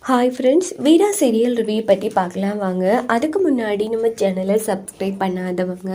Hi friends, வீரா serial review பற்றி பார்க்கலாம் வாங்க. அதுக்கு முன்னாடி நம்ம சேனலை சப்ஸ்கிரைப் பண்ணாதவங்க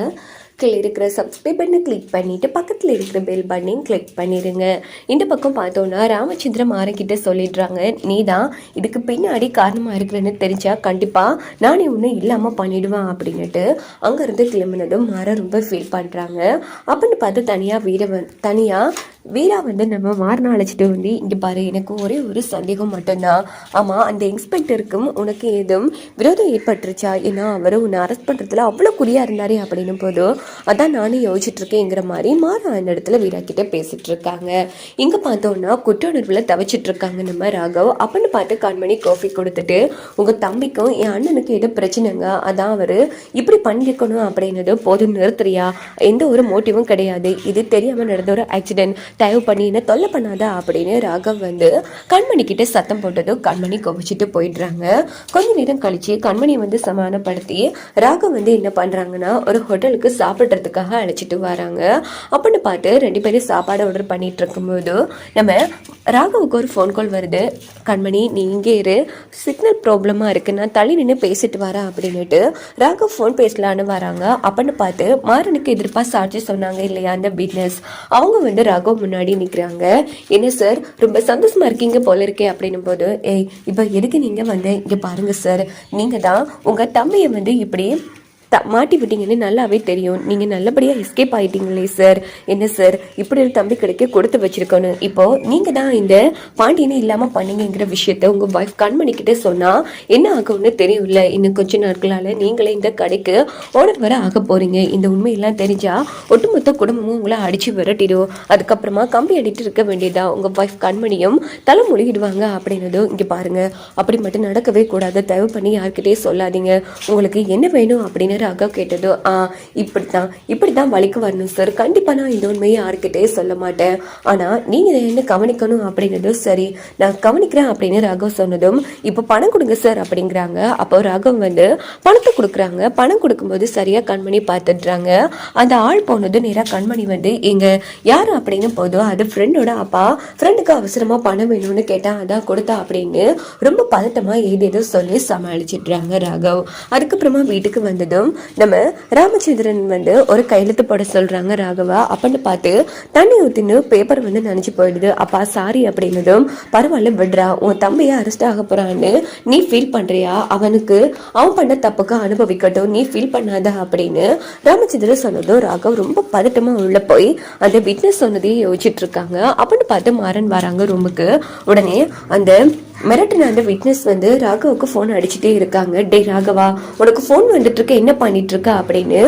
கீழே இருக்கிற சப்ஸ்கிரைப் பண்ணை கிளிக் பண்ணிவிட்டு பக்கத்தில் இருக்கிற பெல் பட்டனையும் கிளிக் பண்ணிடுங்க. இந்த பக்கம் பார்த்தோன்னா ராமச்சந்திரன் மாறக்கிட்ட சொல்லிடுறாங்க, நீ தான் இதுக்கு பின்னாடி காரணமாக இருக்கிறேன்னு தெரிஞ்சா கண்டிப்பாக நானே ஒன்றும் இல்லாமல் பண்ணிவிடுவேன் அப்படின்னுட்டு அங்கேருந்து கிளம்புனதும் மாற ரொம்ப ஃபீல் பண்ணுறாங்க. அப்படின்னு பார்த்து தனியாக வீரா வந்து நம்ம மாறின அழைச்சிட்டு வந்து இங்கே பாரு, எனக்கு ஒரே ஒரு சந்தேகம் மட்டும்தான். ஆமாம், அந்த இன்ஸ்பெக்டருக்கும் உனக்கு எதுவும் விரோதம் ஏற்பட்டுருச்சா? ஏன்னா அவர் உன்னை அரெஸ்ட் பண்ணுறதுல அவ்வளோ குறியாக இருந்தாரே அப்படின்னும் போது அதான் நானும் யோசிச்சுட்ருக்கேங்கிற மாதிரி மாற அந்த இடத்துல வீரா கிட்டே பேசிகிட்டு இருக்காங்க. இங்கே பார்த்தோன்னா குற்ற உணர்வில் தவிச்சிட்டு இருக்காங்க நம்ம ராகவ். அப்படின்னு பார்த்து கண்மணி காஃபி கொடுத்துட்டு, உங்கள் தம்பிக்கும் என் அண்ணனுக்கு ஏதோ பிரச்சனைங்க, அதான் அவர் இப்படி பண்ணியிருக்கணும் அப்படின்னது போதும், நிறுத்துறியா? எந்த ஒரு மோட்டிவும் கிடையாது, இது தெரியாமல் நடந்த ஒரு ஆக்சிடென்ட், தயவு பண்ணி என்ன தொல்லை பண்ணாத அப்படின்னு ராகவ் வந்து கண்மணி கிட்ட சத்தம் போட்டதும் கண்மணி கோபிச்சுட்டு போயிடுறாங்க. கொஞ்ச நேரம் கழிச்சு கண்மணி வந்து சமாதானப்படுத்தி ராகவ் வந்து என்ன பண்றாங்கன்னா ஒரு ஹோட்டலுக்கு சாப்பிட்றதுக்காக அழைச்சிட்டு வராங்க. அப்படின்னு பார்த்து 2 பேரும் சாப்பாடு ஆர்டர் பண்ணிட்டு இருக்கும்போது நம்ம ராகவுக்கு ஒரு ஃபோன் கால் வருது. கண்மணி, நீ இங்கே இரு, சிக்னல் ப்ராப்ளமாக இருக்குது, நான் தள்ளி நின்று பேசிட்டு வரேன் அப்படின்னுட்டு ராகவ் ஃபோன் பேசலான்னு வராங்க. அப்படின்னு பார்த்து மாறனுக்கு எதிர்ப்பாக சாட்சி சொன்னாங்க இல்லையா அந்த பிஸ்னஸ், அவங்க வந்து ராகவ் முன்னாடி நிற்கிறாங்க. என்ன சார், ரொம்ப சந்தோஷமா இருக்கீங்க போல இருக்கே அப்படின்னும் போது, ஏய் இப்போ எதுக்கு நீங்கள் வந்து இங்கே பாருங்க சார், நீங்கள் தான் உங்கள் தம்பியை வந்து இப்படி மாட்டி விட்டீங்கன்னு நல்லாவே தெரியும், நீங்கள் நல்லபடியாக எஸ்கேப் ஆகிட்டீங்களே சார். என்ன சார், இப்படி ஒரு தம்பி கிடைக்க கொடுத்து வச்சிருக்கணும். இப்போது நீங்கள் தான் இந்த பாண்டியனே இல்லாமல் பண்ணீங்கிற விஷயத்த உங்கள் ஒய்ஃப் கண்மணிக்கிட்ட சொன்னால் என்ன ஆகும்னு தெரியும்ல. இன்னும் கொஞ்ச நாட்களால் நீங்களே இந்த கடைக்கு ஓனர் வர ஆக போகிறீங்க. இந்த உண்மையெல்லாம் தெரிஞ்சால் ஒட்டுமொத்த குடும்பமும் உங்களை அடித்து விரட்டிடும். அதுக்கப்புறமா கம்பி அடிட்டு இருக்க வேண்டியதா உங்கள் ஒய்ஃப் கண்மணியும் தலை மொழிகிடுவாங்க அப்படின்னதும், இங்கே பாருங்கள், அப்படி மட்டும் நடக்கவே கூடாது, தயவு பண்ணி யார்கிட்டே சொல்லாதீங்க, உங்களுக்கு என்ன வேணும் அப்படின்னு ராகவ் கேட்டதோ, இப்படித்தான் வழிக்கு வரணும் சார், கண்டிப்பா நான் இந்த உண்மையை யாருக்கிட்டே சொல்ல மாட்டேன், ஆனா நீங்க என்ன கவனிக்கணும் அப்படின்னதும், சரி நான் கவனிக்கிறேன் அப்படின்னு ராகவ் சொன்னதும், இப்போ பணம் கொடுங்க சார் அப்படிங்கிறாங்க. அப்போ ராகவ் வந்து பணத்தை கொடுக்குறாங்க. பணம் கொடுக்கும்போது சரியா கண்மணி பார்த்துடுறாங்க. அந்த ஆள் போனது நேராக கண்மணி வந்து எங்க யாரு அப்படின்னு போதும், அது ஃப்ரெண்டோட அப்பா, ஃப்ரெண்டுக்கு அவசரமா பணம் வேணும்னு கேட்டா அதான் கொடுத்தா அப்படின்னு ரொம்ப பதட்டமா ஏதேதோ சொல்லி சமாளிச்சிடுறாங்க ராகவ். அதுக்கப்புறமா வீட்டுக்கு வந்ததும் நம்ம ராமச்சந்திரன் வந்து ஒரு கையெழுத்து போட சொல்றாங்க ராகவா. அப்படின்னு பார்த்து தண்ணி ஊத்தின்னு பேப்பர் வந்து நினைச்சு போயிடுது. அப்பா சாரி அப்படின்னதும், பரவாயில்ல விடுறா, உன் தம்பியை அரெஸ்ட் ஆக போறான்னு நீ ஃபீல் பண்றியா, அவன் பண்ண தப்புக்கு அனுபவிக்கட்டும், நீ ஃபீல் பண்ணாத அப்படின்னு ராமச்சந்திரன் சொன்னதும் ராகவ் ரொம்ப பதட்டமா உள்ள போய் அந்த விட்னஸ் சொன்னதையும் யோசிச்சுட்டு இருக்காங்க. அப்படின்னு பார்த்து மாறன் வராங்க ரூமுக்கு. உடனே அந்த மிரட்டின அந்த விட்னஸ் வந்து ராகவுக்கு ஃபோன் அடிச்சுட்டே இருக்காங்க. டே ராகவா, உனக்கு ஃபோன் வந்துட்டு இருக்க, என்ன பண்ணிட்டு இருக்க அப்படின்னு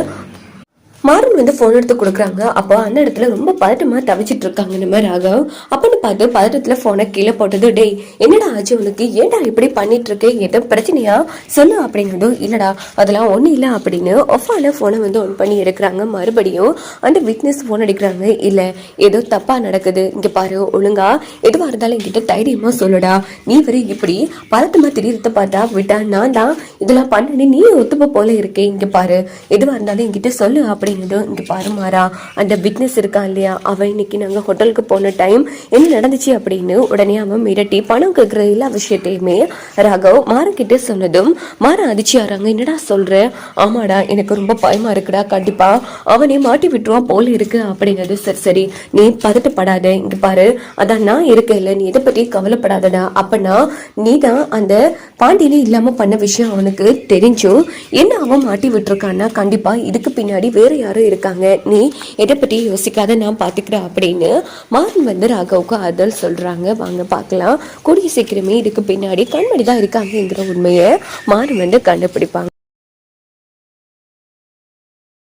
மாறன் வந்து ஃபோன் எடுத்து கொடுக்குறாங்க. அப்போ அந்த இடத்துல ரொம்ப பதட்டமாக தவிச்சிட்டு இருக்காங்க நம்ம ராகவ். அப்படின்னு பார்த்து பதட்டத்தில் ஃபோனை கீழே போட்டது, டேய் என்னடா ஆச்சு உனக்கு, ஏன்டா இப்படி பண்ணிட்டு இருக்கு, ஏதோ பிரச்சனையா சொல்லு அப்படின்னதும், இல்லடா அதெல்லாம் ஒன்றும் இல்லை அப்படின்னு ஒஃபான ஃபோனை வந்து ஆன் பண்ணி எடுக்கிறாங்க. மறுபடியும் அந்த விட்னஸ் ஃபோன் அடிக்கிறாங்க. இல்லை ஏதோ தப்பாக நடக்குது, இங்கே பாரு, ஒழுங்கா எதுவாக இருந்தாலும் என்கிட்ட தைரியமாக சொல்லுடா, நீ வரை இப்படி பதட்டமாக திடீர்த்த பார்த்தா விட்டா நான் தான் இதெல்லாம் பண்ணி நீ ஒத்துப்ப போல இருக்கே, இங்கே பாரு எதுவாக இருந்தாலும் என்கிட்ட சொல்லு அப்படி. இங்க பாருமாரா, அந்த விட்னஸ் இருக்கான் இல்லையா, அவன் இன்னைக்கு நாங்க ஹோட்டலுக்கு போன டைம் என்ன நடந்துச்சு அப்படின்னு உடனே அவன் மிரட்டி பணம் கேட்கிற எல்லா விஷயத்தையுமே ராகவ் மாறக்கிட்ட சொன்னதும் மாற அதிர்ச்சியாராங்க. என்னடா சொல்ற? ஆமாடா, எனக்கு ரொம்ப பயமா இருக்குடா, கண்டிப்பா அவனே மாட்டி விட்டுருவான் போல இருக்கு அப்படிங்கிறது. சரி சரி, நீ பதட்டப்படாத, இங்க பாரு, அதான் நான் இருக்க இல்ல, நீ இதை பத்தி கவலைப்படாதடா. அப்பனா நீ தான் அந்த பாண்டியனே இல்லாம பண்ண விஷயம் அவனுக்கு தெரிஞ்சும் என்ன அவன் மாட்டி விட்டுருக்கான்னா கண்டிப்பா இதுக்கு பின்னாடி வேற யாரும் இருக்காங்க, நீ எதை பற்றி யோசிக்காத, நான் பார்த்துக்கிறேன் அப்படின்னு மாறன் வந்து ராகவுக்கு ஆறுதல் சொல்றாங்க. வாங்க பார்க்கலாம், கூடிய சீக்கிரமே இதுக்கு பின்னாடி கண்மணி தான் இருக்காங்கங்கிற உண்மையை மாறன் வந்து கண்டுபிடிப்பாங்க.